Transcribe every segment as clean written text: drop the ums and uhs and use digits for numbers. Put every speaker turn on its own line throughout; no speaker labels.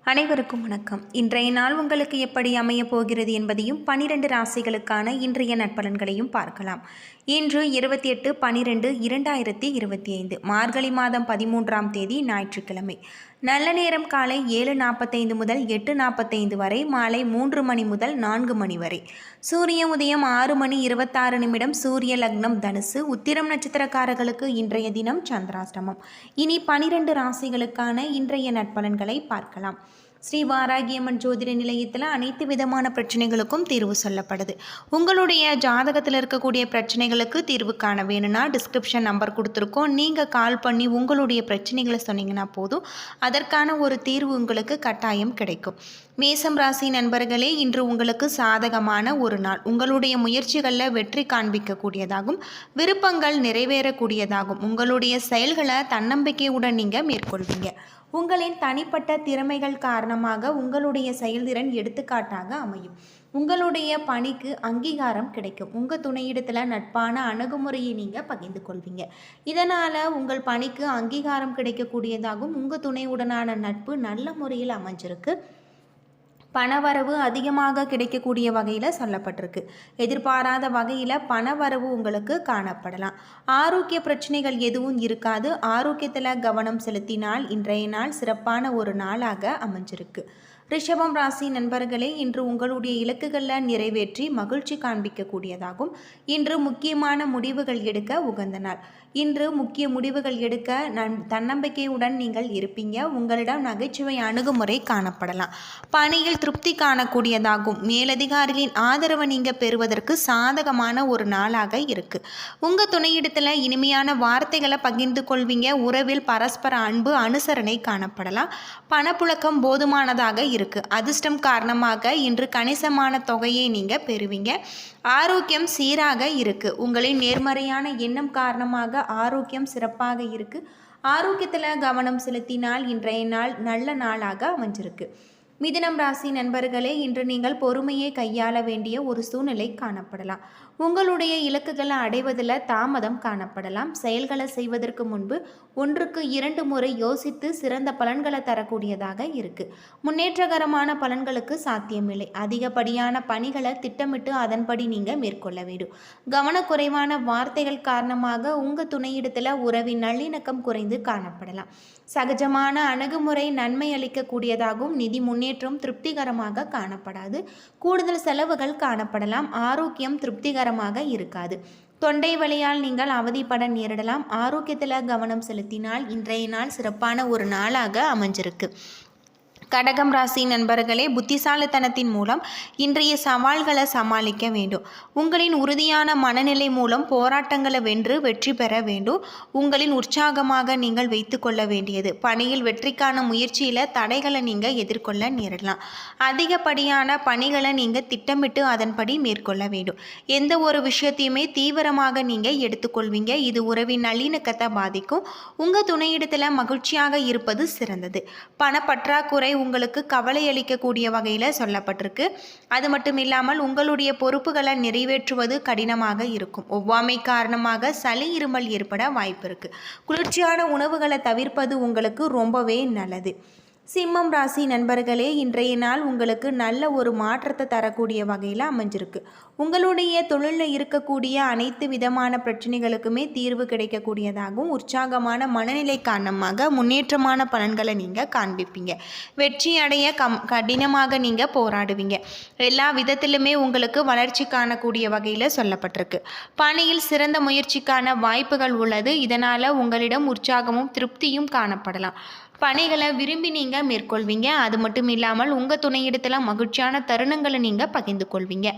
அனைவருக்கும் வணக்கம். இன்றைய நாள் உங்களுக்கு எப்படி அமையப் போகிறது என்பதையும் 12 ராசிகளுக்கான இன்றைய நற்பலன்களையும் பார்க்கலாம். இன்று 28/12/2025 மார்கழி மாதம் 13ஆம் தேதி ஞாயிற்றுக்கிழமை. நல்ல நேரம் காலை 7:45 முதல் 8:45 வரை, மாலை 3 மணி முதல் 4 மணி வரை. சூரிய உதயம் 6:26 சூரிய லக்னம் தனுசு. உத்திரம் நட்சத்திரக்காரர்களுக்கு இன்றைய தினம் சந்திராஷ்டமம். இனி 12 ராசிகளுக்கான இன்றைய நற்பலன்களை பார்க்கலாம். ஸ்ரீ வாராகியம்மன் ஜோதிட நிலையத்தில் அனைத்து விதமான பிரச்சனைகளுக்கும் தீர்வு சொல்லப்படுது. உங்களுடைய ஜாதகத்தில் இருக்கக்கூடிய பிரச்சனைகளுக்கு தீர்வு காண வேணும்னா டிஸ்கிரிப்ஷன் நம்பர் கொடுத்துருக்கோம். நீங்கள் கால் பண்ணி உங்களுடைய பிரச்சனைகளை சொன்னீங்கன்னா போதும், அதற்கான ஒரு தீர்வு உங்களுக்கு கட்டாயம் கிடைக்கும். மேசம் ராசி நண்பர்களே, இன்று உங்களுக்கு சாதகமான ஒரு நாள். உங்களுடைய முயற்சிகளில் வெற்றி காண்பிக்கக்கூடியதாகும், விருப்பங்கள் நிறைவேறக்கூடியதாகும். உங்களுடைய செயல்களை தன்னம்பிக்கையுடன் நீங்கள் மேற்கொள்வீங்க. உங்களின் தனிப்பட்ட திறமைகள் காரணமாக உங்களுடைய செயல்திறன் எடுத்துக்காட்டாக அமையும். உங்களுடைய பணிக்கு அங்கீகாரம் கிடைக்கும். உங்கள் துணையிடத்தில் நட்பான அணுகுமுறையை நீங்கள் பகிர்ந்து கொள்வீங்க. இதனால் உங்கள் பணிக்கு அங்கீகாரம் கிடைக்கக்கூடியதாகும். உங்கள் துணையுடனான நட்பு நல்ல முறையில் அமைஞ்சிருக்கு. பணவரவு அதிகமாக கிடைக்கக்கூடிய வகையில் சொல்லப்பட்டிருக்கு. எதிர்பாராத வகையில் பணவரவு உங்களுக்கு காணப்படலாம். ஆரோக்கிய பிரச்சனைகள் எதுவும் இருக்காது. ஆரோக்கியத்தில் கவனம் செலுத்தினால் இன்றைய நாள் சிறப்பான ஒரு நாளாக அமைஞ்சிருக்கு. ரிஷபம் ராசி நண்பர்களே, இன்று உங்களுடைய இலக்குகளில் நிறைவேற்றி மகிழ்ச்சி காண்பிக்கக்கூடியதாகும். இன்று முக்கியமான முடிவுகள் எடுக்க உகந்த நாள். இன்று முக்கிய முடிவுகள் எடுக்க தன்னம்பிக்கையுடன் நீங்கள் இருப்பீங்க. உங்களிடம் நகைச்சுவை அணுகுமுறை காணப்படலாம். பணியில் திருப்தி காணக்கூடியதாகும். மேலதிகாரிகளின் ஆதரவை நீங்கள் பெறுவதற்கு சாதகமான ஒரு நாளாக இருக்குது. உங்கள் துணையிடத்தில் இனிமையான வார்த்தைகளை பகிர்ந்து கொள்வீங்க. உறவில் பரஸ்பர அன்பு அனுசரணை காணப்படலாம். பணப்புழக்கம் போதுமானதாக இருக்கு. அதிர்ஷ்டம் காரணமாக இன்று கணிசமான தொகையை நீங்கள் பெறுவீங்க. ஆரோக்கியம் சீராக இருக்கு. உங்களின் நேர்மறையான எண்ணம் காரணமாக ஆரோக்கியம் சிறப்பாக இருக்கு. ஆரோக்கியத்தில் கவனம் செலுத்தினால் இன்றைய நாள் நல்ல நாளாக அமைஞ்சிருக்கு. மிதுனம் ராசி நண்பர்களே, இன்று நீங்கள் பொறுமையை கையாள வேண்டிய ஒரு சூழ்நிலை காணப்படலாம். உங்களுடைய இலக்குகளை அடைவதில் தாமதம் காணப்படலாம். செயல்களை செய்வதற்கு முன்பு 1க்கு 2 முறை யோசித்து சிறந்த பலன்களை தரக்கூடியதாக இருக்கு. முன்னேற்றகரமான பலன்களுக்கு சாத்தியமில்லை. அதிகப்படியான பணிகளை திட்டமிட்டு அதன்படி நீங்கள் மேற்கொள்ள வேண்டும். கவனக்குறைவான வார்த்தைகள் காரணமாக உங்கள் துணையிடத்தில் உறவின் நல்லிணக்கம் குறைந்து காணப்படலாம். சகஜமான அணுகுமுறை நன்மை அளிக்கக்கூடியதாகவும் நிதி முன்னேற்றம் திருப்திகரமாக காணப்படாது. கூடுதல் செலவுகள் காணப்படலாம். ஆரோக்கியம் திருப்திகரமாக இருக்காது. தொண்டை வலியால் நீங்கள் அவதிப்பட நேரிடலாம். ஆரோக்கியத்தில் கவனம் செலுத்தினால் இன்றைய நாள் சிறப்பான ஒரு நாளாக அமைஞ்சிருக்கு. கடகம் ராசி நண்பர்களே, புத்திசாலித்தனத்தின் மூலம் இன்றைய சவால்களை சமாளிக்க வேண்டும். உங்களின் உறுதியான மனநிலை மூலம் போராட்டங்களை வென்று வெற்றி பெற வேண்டும். உங்களின் உற்சாகமாக நீங்கள் வைத்து கொள்ள வேண்டியது பணியில் வெற்றிக்கான முயற்சியில் தடைகளை நீங்கள் எதிர்கொள்ள நேரிடலாம். அதிகப்படியான பணிகளை நீங்கள் திட்டமிட்டு அதன்படி மேற்கொள்ள வேண்டும். எந்த ஒரு விஷயத்தையுமே தீவிரமாக நீங்கள் எடுத்துக்கொள்வீங்க. இது உறவின் நல்லிணக்கத்தை பாதிக்கும். உங்கள் துணையிடத்தில் மகிழ்ச்சியாக இருப்பது சிறந்தது. பணப்பற்றாக்குறை உங்களுக்கு கவலை அளிக்கக்கூடிய வகையில் சொல்லப்பட்டிருக்கு. அது மட்டும் இல்லாமல் உங்களுடைய பொறுப்புகளை நிறைவேற்றுவது கடினமாக இருக்கும். ஒவ்வாமை காரணமாக சளி இருமல் ஏற்பட வாய்ப்பு இருக்கு. குளிர்ச்சியான உணவுகளை தவிர்ப்பது உங்களுக்கு ரொம்பவே நல்லது. சிம்மம் ராசி நண்பர்களே, இன்றைய நாள் உங்களுக்கு நல்ல ஒரு மாற்றத்தை தரக்கூடிய வகையில் அமைஞ்சிருக்கு. உங்களுடைய தொழிலில் இருக்கக்கூடிய அனைத்து விதமான பிரச்சனைகளுக்குமே தீர்வு கிடைக்கக்கூடியதாகவும் உற்சாகமான மனநிலை காரணமாக முன்னேற்றமான பலன்களை நீங்கள் காண்பிப்பீங்க. வெற்றி அடைய கடினமாக நீங்கள் போராடுவீங்க. எல்லா விதத்திலுமே உங்களுக்கு வளர்ச்சி காணக்கூடிய வகையில் சொல்லப்பட்டிருக்கு. பணியில் சிறந்த முயற்சிக்கான வாய்ப்புகள் உள்ளது. இதனால் உங்களிடம் உற்சாகமும் திருப்தியும் காணப்படலாம். பணிகளை விரும்பி நீங்கள் மேற்கொள்வீங்க. அது மட்டும் இல்லாமல் உங்கள் துணையிடத்தில் மகிழ்ச்சியான தருணங்களை நீங்கள் பகிர்ந்து கொள்வீங்க.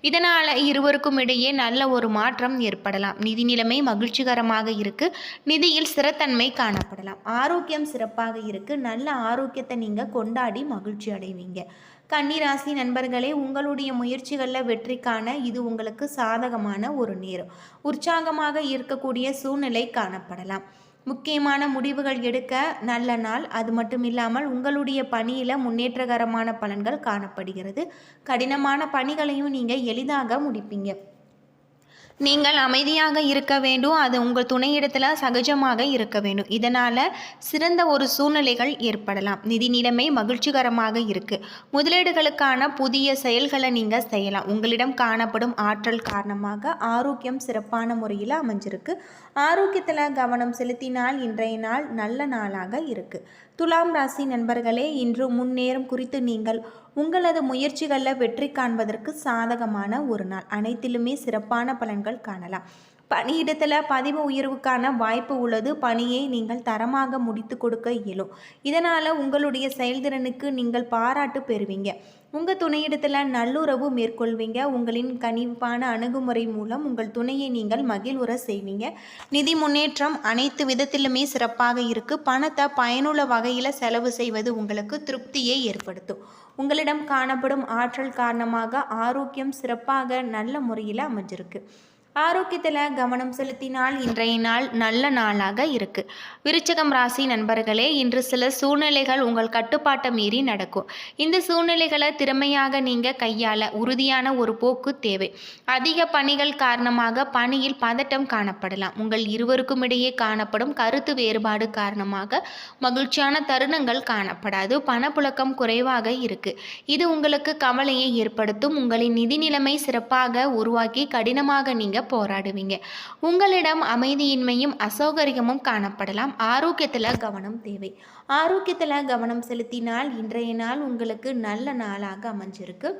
இதனால் இருவருக்கும் இடையே நல்ல ஒரு மாற்றம் ஏற்படலாம். நிதி நிலைமை மகிழ்ச்சிகரமாக இருக்கு. நிதியில் ஸ்திரத்தன்மை காணப்படலாம். ஆரோக்கியம் சிறப்பாக இருக்கு. நல்ல ஆரோக்கியத்தை நீங்கள் கொண்டாடி மகிழ்ச்சி அடைவீங்க. கன்னிராசி நண்பர்களே, உங்களுடைய முயற்சிகளில் வெற்றி காண இது உங்களுக்கு சாதகமான ஒரு நேரம். உற்சாகமாக இருக்கக்கூடிய சூழ்நிலை காணப்படலாம். முக்கியமான முடிவுகள் எடுக்க நல்ல நாள். அது மட்டும் இல்லாமல் உங்களுடைய பணியில் முன்னேற்றகரமான பலன்கள் காணப்படுகிறது. கடினமான பணிகளையும் நீங்கள் எளிதாக முடிப்பீங்க. நீங்கள் அமைதியாக இருக்க வேண்டும். அது உங்கள் துணையிடத்தில் சகஜமாக இருக்க வேண்டும். இதனால் சிறந்த ஒரு சூழ்நிலைகள் ஏற்படலாம். நிதி நிலைமை மகிழ்ச்சிகரமாக இருக்குது. முதலீடுகளுக்கான புதிய செயல்களை நீங்கள் செய்யலாம். உங்களிடம் காணப்படும் ஆற்றல் காரணமாக ஆரோக்கியம் சிறப்பான முறையில் அமைஞ்சிருக்கு. ஆரோக்கியத்தில் கவனம் செலுத்தினால் இன்றைய நாள் நல்ல நாளாக இருக்குது. துலாம் ராசி நண்பர்களே, இன்று முன்னேறும் குறித்து நீங்கள் உங்களது முயற்சிகளில் வெற்றி காண்பதற்கு சாதகமான ஒரு நாள். அனைத்திலுமே சிறப்பான பலன்கள் காணலாம். பணியிடத்தில் பதிவு உயர்வுக்கான வாய்ப்பு உள்ளது. பணியை நீங்கள் தரமாக முடித்து கொடுக்க இயலும். இதனால் உங்களுடைய செயல்திறனுக்கு நீங்கள் பாராட்டு பெறுவீங்க. உங்கள் துணையிடத்தில் நல்லுறவு மேற்கொள்வீங்க. உங்களின் கனிவான அணுகுமுறை மூலம் உங்கள் துணையை நீங்கள் மகிழ்வுற செய்வீங்க. நிதி முன்னேற்றம் அனைத்து விதத்திலுமே சிறப்பாக இருக்குது. பணத்தை பயனுள்ள வகையில் செலவு செய்வது உங்களுக்கு திருப்தியை ஏற்படுத்தும். உங்களிடம் காணப்படும் ஆற்றல் காரணமாக ஆரோக்கியம் சிறப்பாக நல்ல முறையில் அமைஞ்சிருக்கு. ஆரோக்கியத்தில் கவனம் செலுத்தினால் இன்றைய நாள் நல்ல நாளாக இருக்குது. விருச்சிகம் ராசி நண்பர்களே, இன்று சில சூழ்நிலைகள் உங்கள் கட்டுப்பாட்டை மீறி நடக்கும். இந்த சூழ்நிலைகளை திறமையாக நீங்கள் கையாள உறுதியான ஒரு போக்கு தேவை. அதிக பணிகள் காரணமாக பணியில் பதட்டம் காணப்படலாம். உங்கள் இருவருக்கும் இடையே காணப்படும் கருத்து வேறுபாடு காரணமாக மகிழ்ச்சியான தருணங்கள் காணப்படாது. பணப்புழக்கம் குறைவாக இருக்குது. இது உங்களுக்கு கவலையை ஏற்படுத்தும். உங்களின் நிதி நிலைமை சிறப்பாக உருவாக்கி கடினமாக நீங்கள் போராடுவீங்க. உங்களிடம் அமைதியின்மையும் அசௌகரியமும் காணப்படலாம். ஆரோக்கியத்தில் கவனம் தேவை. ஆரோக்கியத்தில் கவனம் செலுத்தினால் இன்றைய நாள் உங்களுக்கு நல்ல நாளாக அமைஞ்சிருக்கு.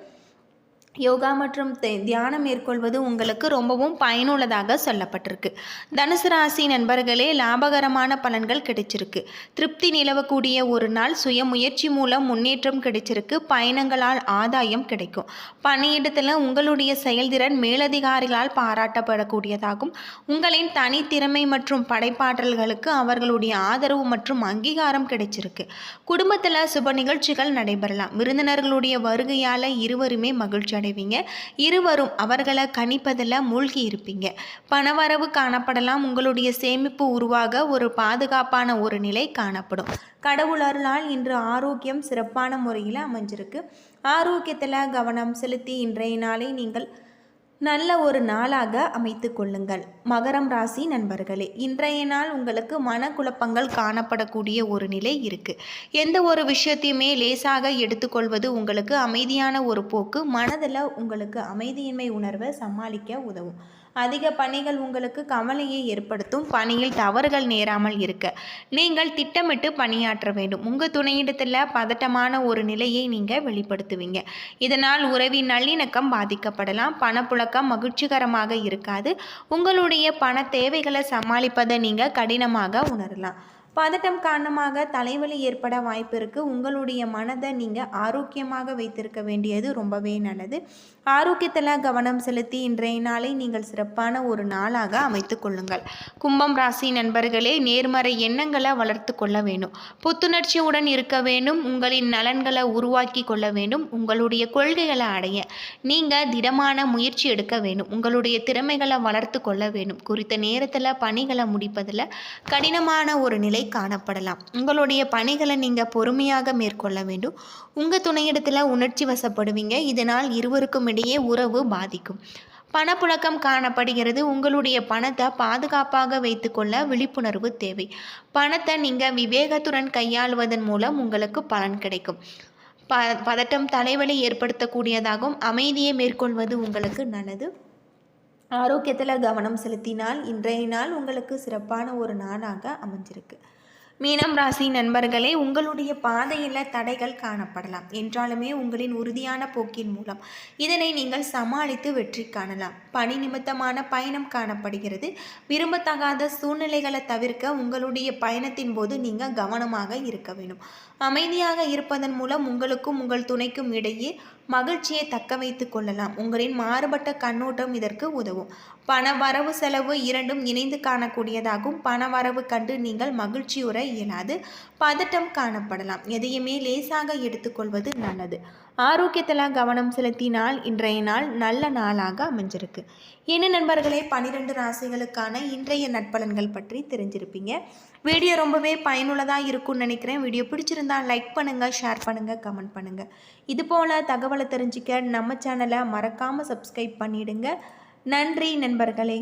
யோகா மற்றும் தியானம் மேற்கொள்வது உங்களுக்கு ரொம்பவும் பயனுள்ளதாக சொல்லப்பட்டிருக்கு. தனுசு ராசி நண்பர்களே, லாபகரமான பலன்கள் கிடைச்சிருக்கு. திருப்தி நிலவக்கூடிய ஒரு நாள். சுய முயற்சி மூலம் முன்னேற்றம் கிடைச்சிருக்கு. பயணங்களால் ஆதாயம் கிடைக்கும். பணியிடத்தில் உங்களுடைய செயல்திறன் மேலதிகாரிகளால் பாராட்டப்படக்கூடியதாகும். உங்களின் தனித்திறமை மற்றும் படைப்பாற்றல்களுக்கு அவர்களுடைய ஆதரவு மற்றும் அங்கீகாரம் கிடைச்சிருக்கு. குடும்பத்தில் சுப நிகழ்ச்சிகள் நடைபெறலாம். விருந்தினர்களுடைய வருகையால் இருவருமே மகிழ்ச்சி அடைவீங்க. இருவரும் அவர்களை கணிப்பதில் மூழ்கி இருப்பீங்க. பணவரவு காணப்படலாம். உங்களுடைய சேமிப்பு உருவாக ஒரு பாதுகாப்பான ஒரு நிலை காணப்படும். கடவுள் அருளால் இன்று ஆரோக்கியம் சிறப்பான முறையில் அமைஞ்சிருக்கு. ஆரோக்கியத்தில் கவனம் செலுத்தி இன்றைய நாளை நீங்கள் நல்ல ஒரு நாளாக அமைத்து கொள்ளுங்கள். மகரம் ராசி நண்பர்களே, இன்றைய நாள் உங்களுக்கு மனக்குழப்பங்கள் காணப்படக்கூடிய ஒரு நிலை இருக்குது. எந்த ஒரு விஷயத்தையுமே லேசாக எடுத்துக்கொள்வது உங்களுக்கு அமைதியான ஒரு போக்கு. மனதில் உங்களுக்கு அமைதியின்மை உணர்வை சமாளிக்க உதவும். அதிக பணிகள் உங்களுக்கு கவலையை ஏற்படுத்தும். பணியில் தவறுகள் நேராமல் இருக்க நீங்கள் திட்டமிட்டு பணியாற்ற வேண்டும். உங்கள் துணையிடத்தில் பதட்டமான ஒரு நிலையை நீங்கள் வெளிப்படுத்துவீங்க. இதனால் உறவின் நல்லிணக்கம் பாதிக்கப்படலாம். பணப்புழக்கம் மகிழ்ச்சிகரமாக இருக்காது. உங்களுடைய பண தேவைகளை சமாளிப்பதை நீங்கள் கடினமாக உணரலாம். பதட்டம் காரணமாக தலைவலி ஏற்பட வாய்ப்பு இருக்குது. உங்களுடைய மனதை நீங்கள் ஆரோக்கியமாக வைத்திருக்க வேண்டியது ரொம்பவே நல்லது. ஆரோக்கியத்தில் கவனம் செலுத்தி இன்றைய நாளை நீங்கள் சிறப்பான ஒரு நாளாக அமைத்து கொள்ளுங்கள். கும்பம் ராசி நண்பர்களே, நேர்மறை எண்ணங்களை வளர்த்து கொள்ள வேண்டும். புத்துணர்ச்சியுடன் இருக்க வேண்டும். உங்களின் நலன்களை உருவாக்கி கொள்ள வேண்டும். உங்களுடைய கொள்கைகளை அடைய நீங்கள் திடமான முயற்சி எடுக்க வேண்டும். உங்களுடைய திறமைகளை வளர்த்து கொள்ள வேண்டும். குறித்த நேரத்தில் பணிகளை முடிப்பதில் கடினமான ஒரு நிலை காணப்படலாம். உங்களுடைய பணிகளை நீங்கள் பொறுமையாக மேற்கொள்ள வேண்டும். உங்கள் துணையிடத்தில் உணர்ச்சி வசப்படுவீங்க. இதனால் இருவருக்கும் இடையே உறவு பாதிக்கும். பணப்புழக்கம் காணப்படுகிறது. உங்களுடைய பணத்தை பாதுகாப்பாக வைத்துக்கொள்ள விழிப்புணர்வு தேவை. பணத்தை நீங்கள் விவேகத்துடன் கையாளுவதன் மூலம் உங்களுக்கு பலன் கிடைக்கும். பதட்டம் தலைவலி ஏற்படுத்தக்கூடியதாகவும் அமைதியை மேற்கொள்வது உங்களுக்கு நல்லது. ஆரோக்கியத்தில் கவனம் செலுத்தினால் இன்றைய நாள் உங்களுக்கு சிறப்பான ஒரு நாளாக அமைஞ்சிருக்கு. மீனம் ராசி நண்பர்களே, உங்களுடைய பாதையில் தடைகள் காணப்படலாம். என்றாலுமே உங்களின் உறுதியான போக்கின் மூலம் இதனை நீங்கள் சமாளித்து வெற்றி காணலாம். பணி நிமித்தமான பயணம் காணப்படுகிறது. விரும்பத்தகாத சூழ்நிலைகளை தவிர்க்க உங்களுடைய பயணத்தின் போது நீங்கள் கவனமாக இருக்க வேண்டும். அமைதியாக இருப்பதன் மூலம் உங்களுக்கும் உங்கள் துணைக்கும் இடையே மகிழ்ச்சியை தக்க வைத்து கொள்ளலாம். உங்களின் மாறுபட்ட கண்ணோட்டம் இதற்கு உதவும். பண வரவு செலவு இரண்டும் இணைந்து காணக்கூடியதாகும். பண வரவு கண்டு நீங்கள் மகிழ்ச்சியுற இயலாது. பதட்டம் காணப்படலாம். எதையுமே லேசாக எடுத்துக்கொள்வது நல்லது. ஆரோக்கியத்தில் கவனம் செலுத்தினால் இன்றைய நாள் நல்ல நாளாக அமைஞ்சிருக்கு. என்ன நண்பர்களே, 12 ராசிகளுக்கான இன்றைய நட்பலன்கள் பற்றி தெரிஞ்சிருப்பீங்க. வீடியோ ரொம்பவே பயனுள்ளதாக இருக்கும்னு நினைக்கிறேன். வீடியோ பிடிச்சிருந்தா லைக் பண்ணுங்கள், ஷேர் பண்ணுங்கள், கமெண்ட் பண்ணுங்கள். இதுபோல் தகவலை தெரிஞ்சிக்க நம்ம சேனலை மறக்காமல் சப்ஸ்கிரைப் பண்ணிவிடுங்க. நன்றி நண்பர்களே.